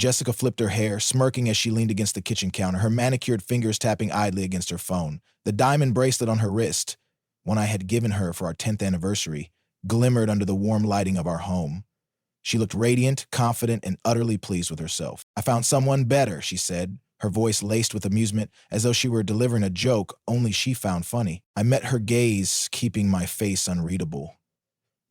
Jessica flipped her hair, smirking as she leaned against the kitchen counter, her manicured fingers tapping idly against her phone. The diamond bracelet on her wrist, one I had given her for our 10th anniversary, glimmered under the warm lighting of our home. She looked radiant, confident, and utterly pleased with herself. "I found someone better," she said, her voice laced with amusement, as though she were delivering a joke only she found funny. I met her gaze, keeping my face unreadable.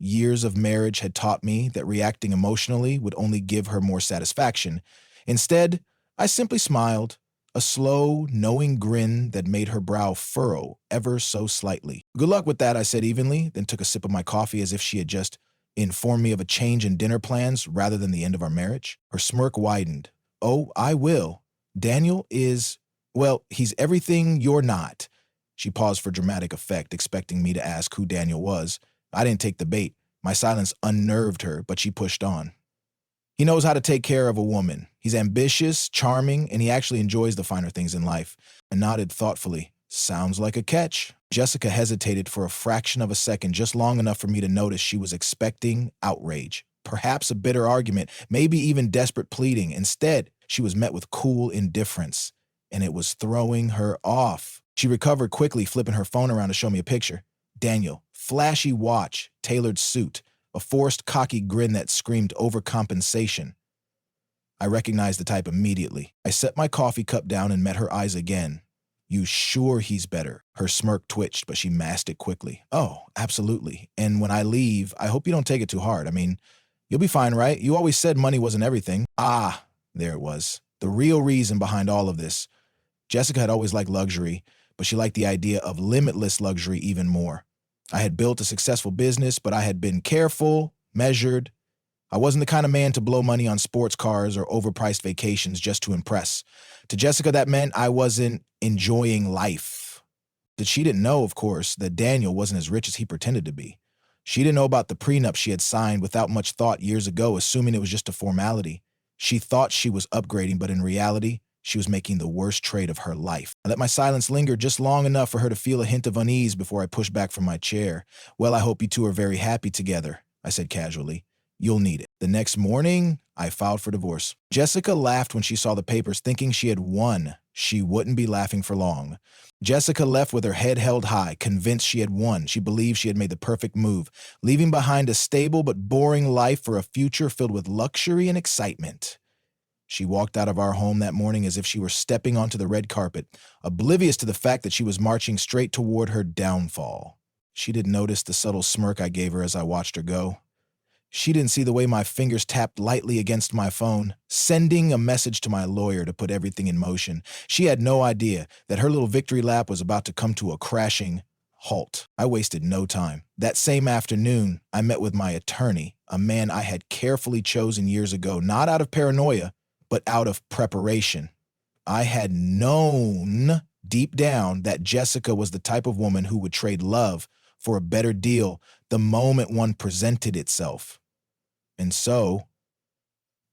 Years of marriage had taught me that reacting emotionally would only give her more satisfaction. Instead, I simply smiled, a slow, knowing grin that made her brow furrow ever so slightly. "Good luck with that," I said evenly, then took a sip of my coffee as if she had just informed me of a change in dinner plans rather than the end of our marriage. Her smirk widened. "Oh, I will. Daniel is, well, he's everything you're not." She paused for dramatic effect, expecting me to ask who Daniel was. I didn't take the bait. My silence unnerved her, but she pushed on. "He knows how to take care of a woman. He's ambitious, charming, and he actually enjoys the finer things in life." I nodded thoughtfully. "Sounds like a catch." Jessica hesitated for a fraction of a second, just long enough for me to notice she was expecting outrage. Perhaps a bitter argument, maybe even desperate pleading. Instead, she was met with cool indifference, and it was throwing her off. She recovered quickly, flipping her phone around to show me a picture. Daniel, flashy watch, tailored suit, a forced cocky grin that screamed overcompensation. I recognized the type immediately. I set my coffee cup down and met her eyes again. "You sure he's better?" Her smirk twitched, but she masked it quickly. "Oh, absolutely. And when I leave, I hope you don't take it too hard. I mean, you'll be fine, right? You always said money wasn't everything." Ah, there it was. The real reason behind all of this. Jessica had always liked luxury, but she liked the idea of limitless luxury even more. I had built a successful business, but I had been careful, measured. I wasn't the kind of man to blow money on sports cars or overpriced vacations just to impress. To Jessica, that meant I wasn't enjoying life. That she didn't know, of course, that Daniel wasn't as rich as he pretended to be. She didn't know about the prenup she had signed without much thought years ago, assuming it was just a formality. She thought she was upgrading, but in reality, she was making the worst trade of her life. I let my silence linger just long enough for her to feel a hint of unease before I pushed back from my chair. "Well, I hope you two are very happy together," I said casually. "You'll need it." The next morning, I filed for divorce. Jessica laughed when she saw the papers, thinking she had won. She wouldn't be laughing for long. Jessica left with her head held high, convinced she had won. She believed she had made the perfect move, leaving behind a stable but boring life for a future filled with luxury and excitement. She walked out of our home that morning as if she were stepping onto the red carpet, oblivious to the fact that she was marching straight toward her downfall. She didn't notice the subtle smirk I gave her as I watched her go. She didn't see the way my fingers tapped lightly against my phone, sending a message to my lawyer to put everything in motion. She had no idea that her little victory lap was about to come to a crashing halt. I wasted no time. That same afternoon, I met with my attorney, a man I had carefully chosen years ago, not out of paranoia, but out of preparation. I had known deep down that Jessica was the type of woman who would trade love for a better deal the moment one presented itself. And so,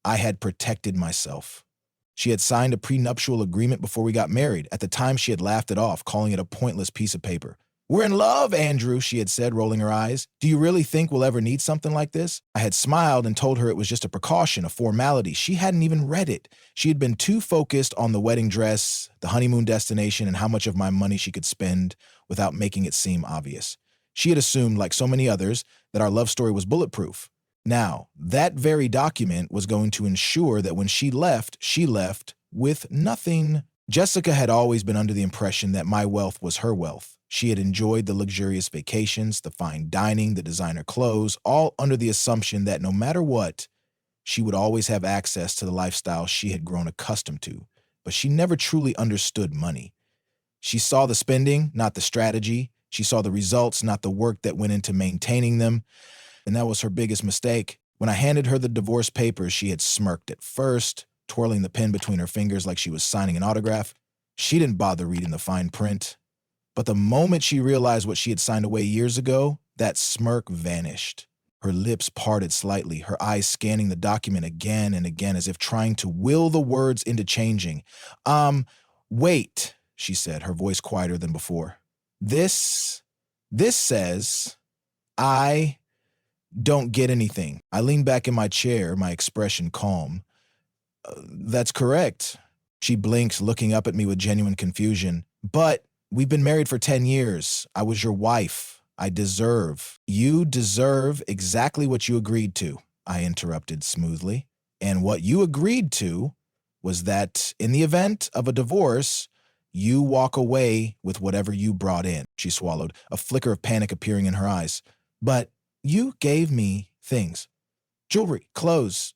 I had protected myself. She had signed a prenuptial agreement before we got married. At the time, she had laughed it off, calling it a pointless piece of paper. "We're in love, Andrew," she had said, rolling her eyes. "Do you really think we'll ever need something like this?" I had smiled and told her it was just a precaution, a formality. She hadn't even read it. She had been too focused on the wedding dress, the honeymoon destination, and how much of my money she could spend without making it seem obvious. She had assumed, like so many others, that our love story was bulletproof. Now, that very document was going to ensure that when she left with nothing. Jessica had always been under the impression that my wealth was her wealth. She had enjoyed the luxurious vacations, the fine dining, the designer clothes, all under the assumption that no matter what, she would always have access to the lifestyle she had grown accustomed to. But she never truly understood money. She saw the spending, not the strategy. She saw the results, not the work that went into maintaining them. And that was her biggest mistake. When I handed her the divorce papers, she had smirked at first, twirling the pen between her fingers like she was signing an autograph. She didn't bother reading the fine print. But the moment she realized what she had signed away years ago, that smirk vanished. Her lips parted slightly, her eyes scanning the document again and again as if trying to will the words into changing. Wait, she said, her voice quieter than before. This says, I don't get anything. I leaned back in my chair, my expression calm. That's correct. She blinked, looking up at me with genuine confusion. But we've been married for 10 years. I was your wife. You deserve exactly what you agreed to, I interrupted smoothly. And what you agreed to was that in the event of a divorce, you walk away with whatever you brought in. She swallowed, a flicker of panic appearing in her eyes. But you gave me things. Jewelry, clothes,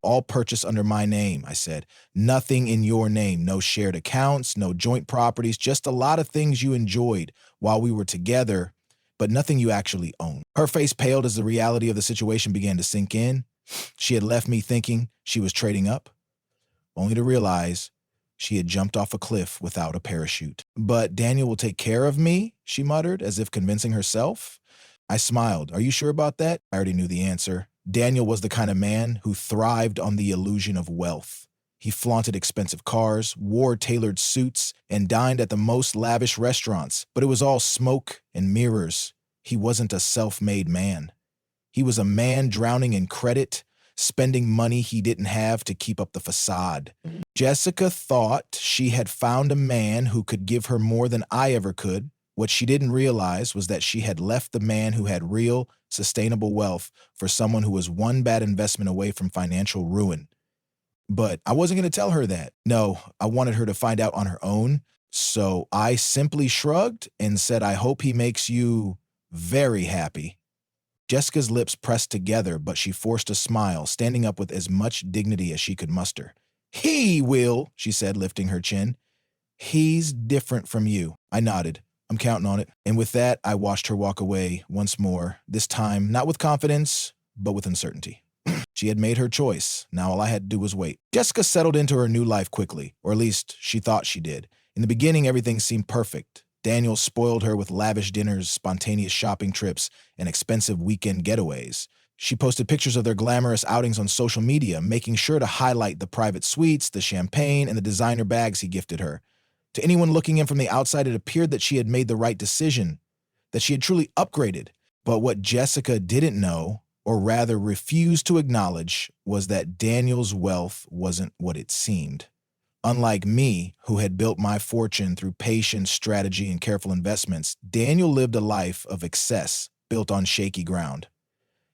all purchased under my name, I said. Nothing in your name, no shared accounts, no joint properties, just a lot of things you enjoyed while we were together, but nothing you actually own. Her face paled as the reality of the situation began to sink in. She had left me thinking she was trading up, only to realize she had jumped off a cliff without a parachute. But Daniel will take care of me, she muttered, as if convincing herself. I smiled. Are you sure about that? I already knew the answer. Daniel was the kind of man who thrived on the illusion of wealth. He flaunted expensive cars, wore tailored suits, and dined at the most lavish restaurants, but it was all smoke and mirrors. He wasn't a self-made man. He was a man drowning in credit, spending money he didn't have to keep up the facade. Jessica thought she had found a man who could give her more than I ever could. What she didn't realize was that she had left the man who had real, sustainable wealth for someone who was one bad investment away from financial ruin. But I wasn't going to tell her that. No, I wanted her to find out on her own. So I simply shrugged and said, I hope he makes you very happy. Jessica's lips pressed together, but she forced a smile, standing up with as much dignity as she could muster. He will, she said, lifting her chin. He's different from you. I nodded. I'm counting on it. And with that, I watched her walk away once more, this time not with confidence, but with uncertainty. She had made her choice. Now all I had to do was wait. Jessica settled into her new life quickly, or at least she thought she did. In the beginning, everything seemed perfect. Daniel spoiled her with lavish dinners, spontaneous shopping trips, and expensive weekend getaways. She posted pictures of their glamorous outings on social media, making sure to highlight the private suites, the champagne, and the designer bags he gifted her. To anyone looking in from the outside, it appeared that she had made the right decision, that she had truly upgraded. But what Jessica didn't know, or rather refused to acknowledge, was that Daniel's wealth wasn't what it seemed. Unlike me, who had built my fortune through patience, strategy, and careful investments, Daniel lived a life of excess built on shaky ground.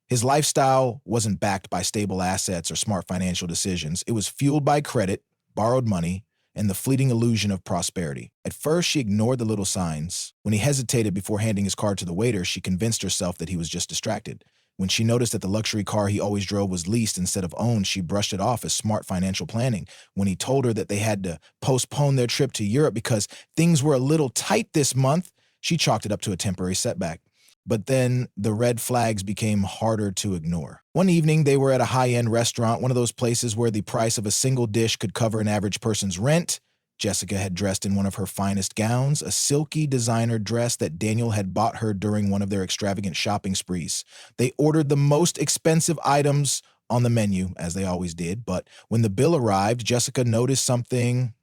His lifestyle wasn't backed by stable assets or smart financial decisions. It was fueled by credit, borrowed money, and the fleeting illusion of prosperity. At first, she ignored the little signs. When he hesitated before handing his card to the waiter, she convinced herself that he was just distracted. When she noticed that the luxury car he always drove was leased instead of owned, she brushed it off as smart financial planning. When he told her that they had to postpone their trip to Europe because things were a little tight this month, she chalked it up to a temporary setback. But then the red flags became harder to ignore. One evening, they were at a high-end restaurant, one of those places where the price of a single dish could cover an average person's rent. Jessica had dressed in one of her finest gowns, a silky designer dress that Daniel had bought her during one of their extravagant shopping sprees. They ordered the most expensive items on the menu, as they always did, but when the bill arrived, Jessica noticed something.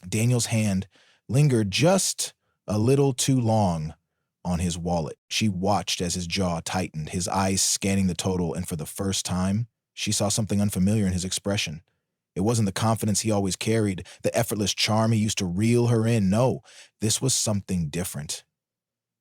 Daniel's hand lingered just a little too long on his wallet. She watched as his jaw tightened, his eyes scanning the total, and for the first time, she saw something unfamiliar in his expression. It wasn't the confidence he always carried, the effortless charm he used to reel her in. No, this was something different.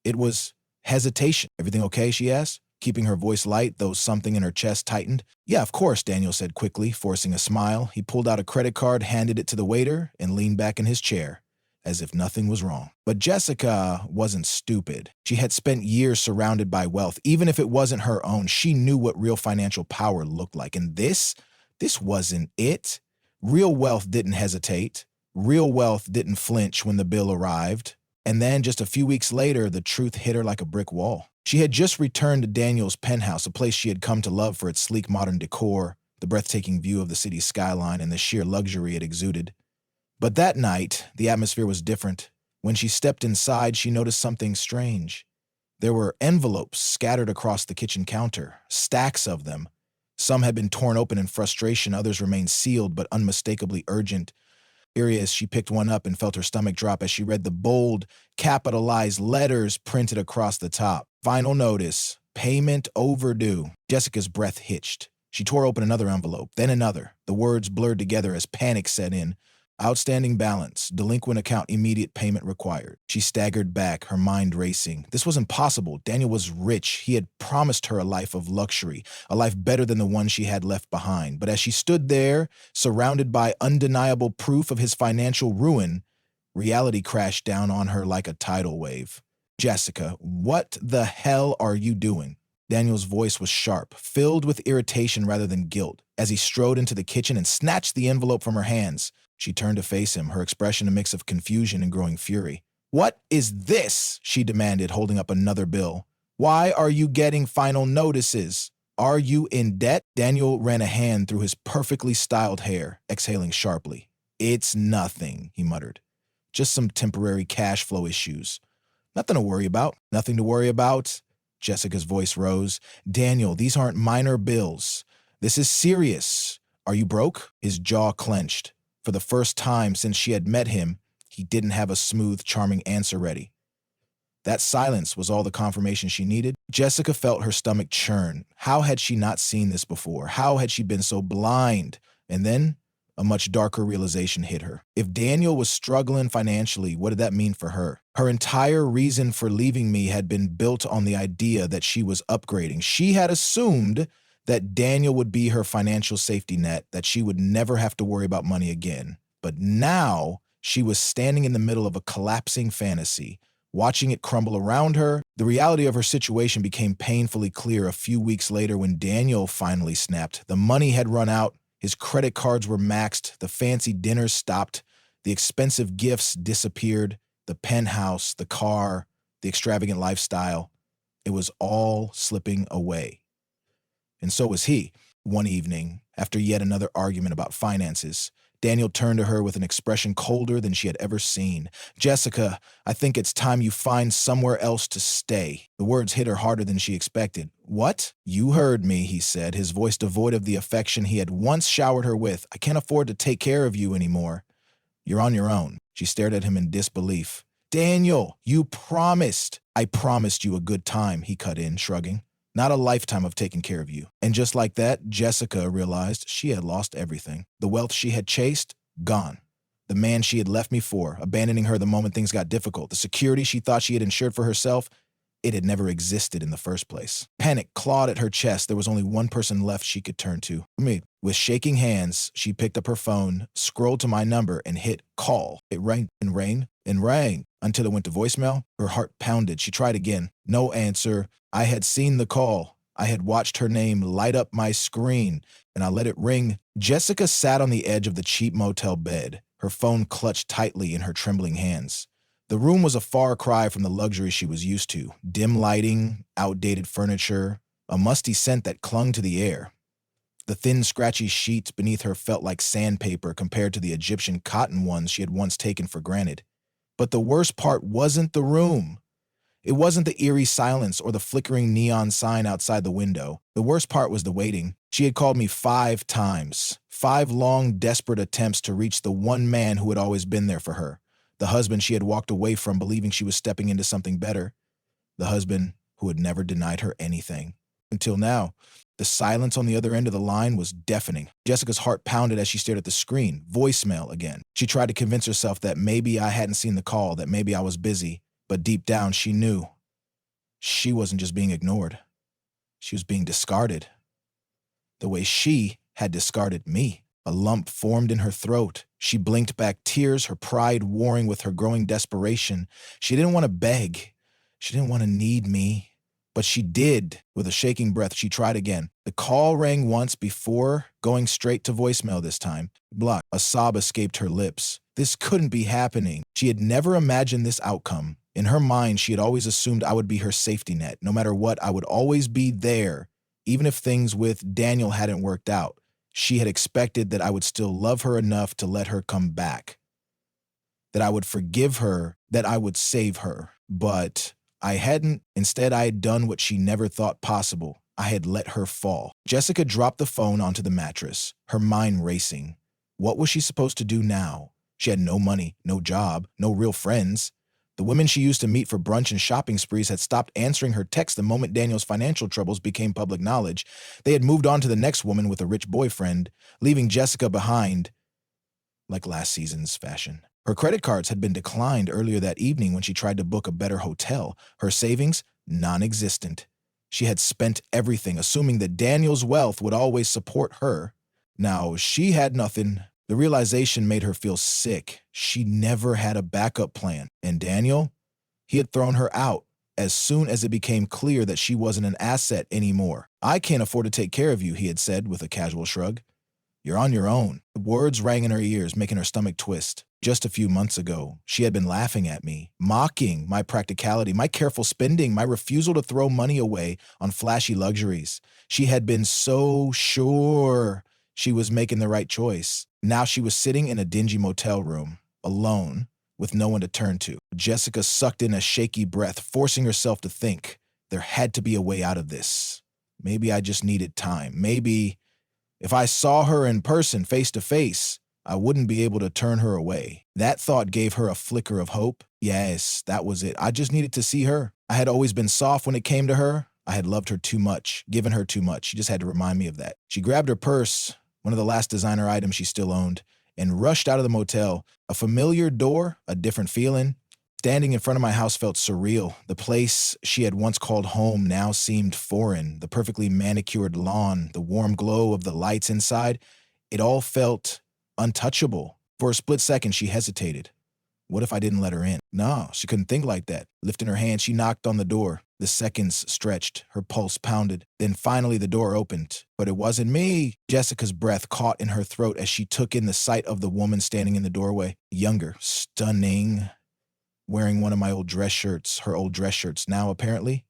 It was hesitation. Everything okay, she asked, keeping her voice light, though something in her chest tightened. Yeah, of course, Daniel said quickly, forcing a smile. He pulled out a credit card, handed it to the waiter, and leaned back in his chair, as if nothing was wrong. But Jessica wasn't stupid. She had spent years surrounded by wealth. Even if it wasn't her own, she knew what real financial power looked like. And this wasn't it. Real wealth didn't hesitate. Real wealth didn't flinch when the bill arrived. And then just a few weeks later, the truth hit her like a brick wall. She had just returned to Daniel's penthouse, a place she had come to love for its sleek modern decor, the breathtaking view of the city's skyline, and the sheer luxury it exuded. But that night, the atmosphere was different. When she stepped inside, she noticed something strange. There were envelopes scattered across the kitchen counter, stacks of them. Some had been torn open in frustration, others remained sealed but unmistakably urgent. Furious, she picked one up and felt her stomach drop as she read the bold, capitalized letters printed across the top. Final notice, payment overdue. Jessica's breath hitched. She tore open another envelope, then another. The words blurred together as panic set in. Outstanding balance, delinquent account, immediate payment required. She staggered back, her mind racing. This was impossible. Daniel was rich. He had promised her a life of luxury, a life better than the one she had left behind. But as she stood there, surrounded by undeniable proof of his financial ruin, reality crashed down on her like a tidal wave. Jessica, what the hell are you doing? Daniel's voice was sharp, filled with irritation rather than guilt, as he strode into the kitchen and snatched the envelope from her hands. She turned to face him, her expression a mix of confusion and growing fury. "What is this?" she demanded, holding up another bill. "Why are you getting final notices? Are you in debt?" Daniel ran a hand through his perfectly styled hair, exhaling sharply. "It's nothing," he muttered. "Just some temporary cash flow issues. Nothing to worry about. Nothing to worry about." Jessica's voice rose. "Daniel, these aren't minor bills. This is serious. Are you broke?" His jaw clenched. For the first time since she had met him, he didn't have a smooth, charming answer ready. That silence was all the confirmation she needed. Jessica felt her stomach churn. How had she not seen this before? How had she been so blind? And then a much darker realization hit her. If Daniel was struggling financially, what did that mean for her? Her entire reason for leaving me had been built on the idea that she was upgrading. She had assumed that Daniel would be her financial safety net, that she would never have to worry about money again. But now she was standing in the middle of a collapsing fantasy, watching it crumble around her. The reality of her situation became painfully clear a few weeks later when Daniel finally snapped. The money had run out. His credit cards were maxed, the fancy dinners stopped, the expensive gifts disappeared, the penthouse, the car, the extravagant lifestyle. It was all slipping away. And so was he. One evening, after yet another argument about finances, Daniel turned to her with an expression colder than she had ever seen. "Jessica, I think it's time you find somewhere else to stay." The words hit her harder than she expected. "What?" "You heard me," he said, his voice devoid of the affection he had once showered her with. "I can't afford to take care of you anymore. You're on your own." She stared at him in disbelief. "Daniel, you promised." "I promised you a good time," he cut in, shrugging. "Not a lifetime of taking care of you." And just like that, Jessica realized she had lost everything. The wealth she had chased, gone. The man she had left me for, abandoning her the moment things got difficult. The security she thought she had ensured for herself, it had never existed in the first place. Panic clawed at her chest. There was only one person left she could turn to. Me. With shaking hands, she picked up her phone, scrolled to my number, and hit call. It rang and rang and rang until it went to voicemail. Her heart pounded. She tried again. No answer. I had seen the call. I had watched her name light up my screen, and I let it ring. Jessica sat on the edge of the cheap motel bed, her phone clutched tightly in her trembling hands. The room was a far cry from the luxury she was used to. Dim lighting, outdated furniture, a musty scent that clung to the air. The thin, scratchy sheets beneath her felt like sandpaper compared to the Egyptian cotton ones she had once taken for granted. But the worst part wasn't the room. It wasn't the eerie silence or the flickering neon sign outside the window. The worst part was the waiting. She had called me 5 times. 5 long, desperate attempts to reach the one man who had always been there for her. The husband she had walked away from believing she was stepping into something better. The husband who had never denied her anything. Until now, the silence on the other end of the line was deafening. Jessica's heart pounded as she stared at the screen. Voicemail again. She tried to convince herself that maybe I hadn't seen the call, that maybe I was busy. But deep down, she knew. She wasn't just being ignored. She was being discarded. The way she had discarded me. A lump formed in her throat. She blinked back tears, her pride warring with her growing desperation. She didn't want to beg. She didn't want to need me. But she did. With a shaking breath, she tried again. The call rang once before going straight to voicemail this time. Block. A sob escaped her lips. This couldn't be happening. She had never imagined this outcome. In her mind, she had always assumed I would be her safety net. No matter what, I would always be there. Even if things with Daniel hadn't worked out, she had expected that I would still love her enough to let her come back. That I would forgive her, that I would save her. But I hadn't. Instead, I had done what she never thought possible. I had let her fall. Jessica dropped the phone onto the mattress, her mind racing. What was she supposed to do now? She had no money, no job, no real friends. The women she used to meet for brunch and shopping sprees had stopped answering her texts the moment Daniel's financial troubles became public knowledge. They had moved on to the next woman with a rich boyfriend, leaving Jessica behind, like last season's fashion. Her credit cards had been declined earlier that evening when she tried to book a better hotel. Her savings, non-existent. She had spent everything, assuming that Daniel's wealth would always support her. Now, she had nothing. The realization made her feel sick. She never had a backup plan. And Daniel? He had thrown her out as soon as it became clear that she wasn't an asset anymore. "I can't afford to take care of you," he had said with a casual shrug. "You're on your own." The words rang in her ears, making her stomach twist. Just a few months ago, she had been laughing at me, mocking my practicality, my careful spending, my refusal to throw money away on flashy luxuries. She had been so sure she was making the right choice. Now she was sitting in a dingy motel room, alone, with no one to turn to. Jessica sucked in a shaky breath, forcing herself to think. There had to be a way out of this. Maybe I just needed time. Maybe if I saw her in person, face to face, I wouldn't be able to turn her away. That thought gave her a flicker of hope. Yes, that was it. I just needed to see her. I had always been soft when it came to her. I had loved her too much, given her too much. She just had to remind me of that. She grabbed her purse, one of the last designer items she still owned, and rushed out of the motel. A familiar door, a different feeling. Standing in front of my house felt surreal. The place she had once called home now seemed foreign. The perfectly manicured lawn, the warm glow of the lights inside, it all felt untouchable. For a split second, she hesitated. What if I didn't let her in? No, she couldn't think like that. Lifting her hand, she knocked on the door. The seconds stretched. Her pulse pounded. Then finally the door opened. But it wasn't me. Jessica's breath caught in her throat as she took in the sight of the woman standing in the doorway. Younger, stunning, wearing one of my old dress shirts, her old dress shirts now apparently.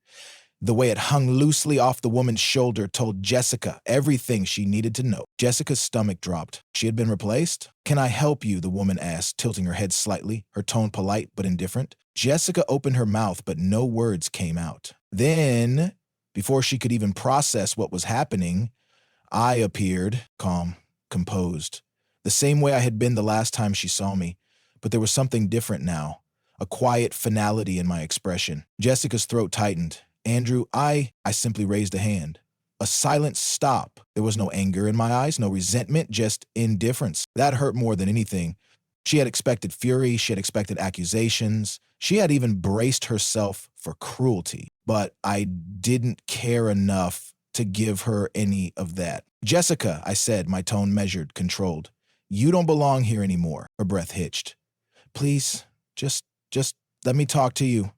The way it hung loosely off the woman's shoulder told Jessica everything she needed to know. Jessica's stomach dropped. She had been replaced? "Can I help you?" the woman asked, tilting her head slightly, her tone polite but indifferent. Jessica opened her mouth, but no words came out. Then, before she could even process what was happening, I appeared, calm, composed, the same way I had been the last time she saw me. But there was something different now, a quiet finality in my expression. Jessica's throat tightened. "Andrew, I simply raised a hand. A silent stop. There was no anger in my eyes, no resentment, just indifference. That hurt more than anything. She had expected fury, she had expected accusations. She had even braced herself for cruelty. But I didn't care enough to give her any of that. "Jessica," I said, my tone measured, controlled. "You don't belong here anymore." Her breath hitched. "Please, just let me talk to you.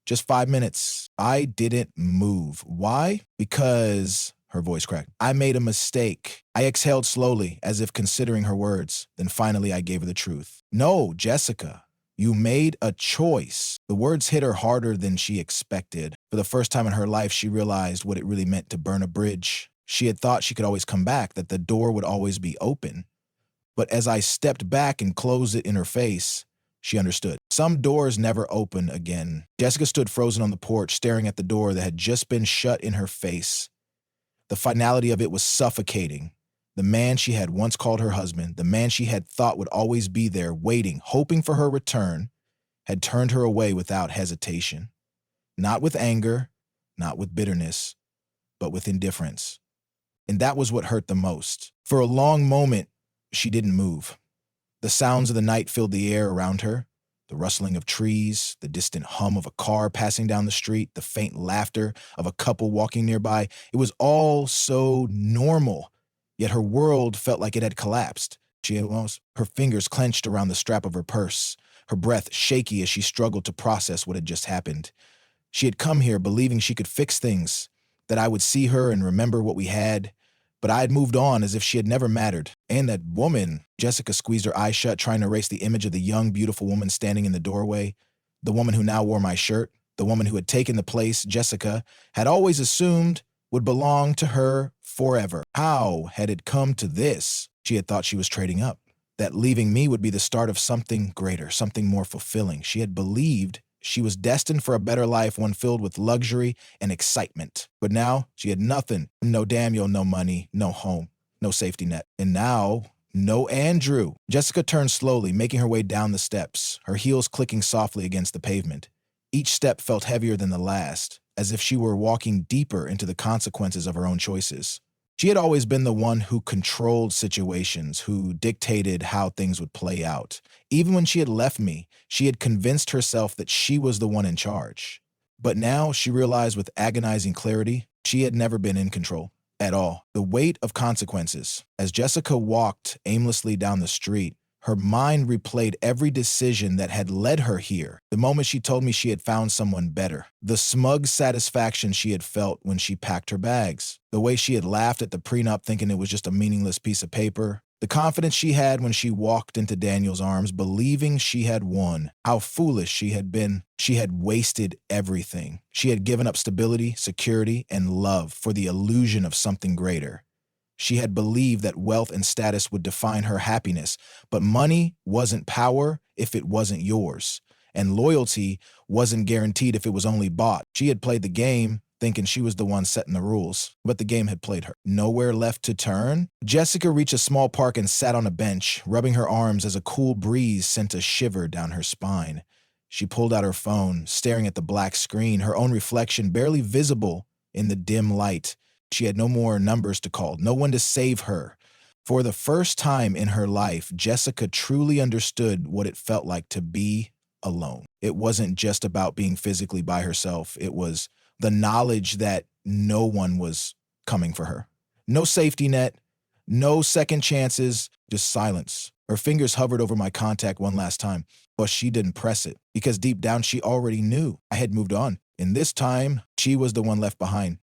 Just 5 minutes." I didn't move. Why? Because, her voice cracked, I made a mistake. I exhaled slowly, as if considering her words. Then finally I gave her the truth. "No, Jessica, you made a choice." The words hit her harder than she expected. For the first time in her life, she realized what it really meant to burn a bridge. She had thought she could always come back, that the door would always be open. But as I stepped back and closed it in her face, she understood. Some doors never open again. Jessica stood frozen on the porch, staring at the door that had just been shut in her face. The finality of it was suffocating. The man she had once called her husband, the man she had thought would always be there, waiting, hoping for her return, had turned her away without hesitation. Not with anger, not with bitterness, but with indifference. And that was what hurt the most. For a long moment, she didn't move. The sounds of the night filled the air around her. The rustling of trees, the distant hum of a car passing down the street, the faint laughter of a couple walking nearby. It was all so normal, yet her world felt like it had collapsed. Her fingers clenched around the strap of her purse, her breath shaky as she struggled to process what had just happened. She had come here believing she could fix things, that I would see her and remember what we had. But I had moved on as if she had never mattered. And that woman, Jessica squeezed her eyes shut, trying to erase the image of the young, beautiful woman standing in the doorway. The woman who now wore my shirt, the woman who had taken the place Jessica had always assumed would belong to her forever. How had it come to this? She had thought she was trading up, that leaving me would be the start of something greater, something more fulfilling. She had believed she was destined for a better life, one filled with luxury and excitement. But now she had nothing. No Daniel, no money, no home, no safety net. And now No, Andrew. Jessica turned slowly, making her way down the steps, her heels clicking softly against the pavement. Each step felt heavier than the last, as if she were walking deeper into the consequences of her own choices. She had always been the one who controlled situations, who dictated how things would play out. Even when she had left me, she had convinced herself that she was the one in charge. But now she realized with agonizing clarity, she had never been in control at all. The weight of consequences. As Jessica walked aimlessly down the street, her mind replayed every decision that had led her here. The moment she told me she had found someone better. The smug satisfaction she had felt when she packed her bags. The way she had laughed at the prenup thinking it was just a meaningless piece of paper. The confidence she had when she walked into Daniel's arms, believing she had won. How foolish she had been. She had wasted everything. She had given up stability, security, and love for the illusion of something greater. She had believed that wealth and status would define her happiness, but money wasn't power if it wasn't yours, and loyalty wasn't guaranteed if it was only bought. She had played the game, thinking she was the one setting the rules, but the game had played her. Nowhere left to turn? Jessica reached a small park and sat on a bench, rubbing her arms as a cool breeze sent a shiver down her spine. She pulled out her phone, staring at the black screen, her own reflection barely visible in the dim light. She had no more numbers to call, no one to save her. For the first time in her life, Jessica truly understood what it felt like to be alone. It wasn't just about being physically by herself. It was the knowledge that no one was coming for her. No safety net, no second chances, just silence. Her fingers hovered over my contact one last time, but she didn't press it because deep down she already knew I had moved on. And this time, she was the one left behind.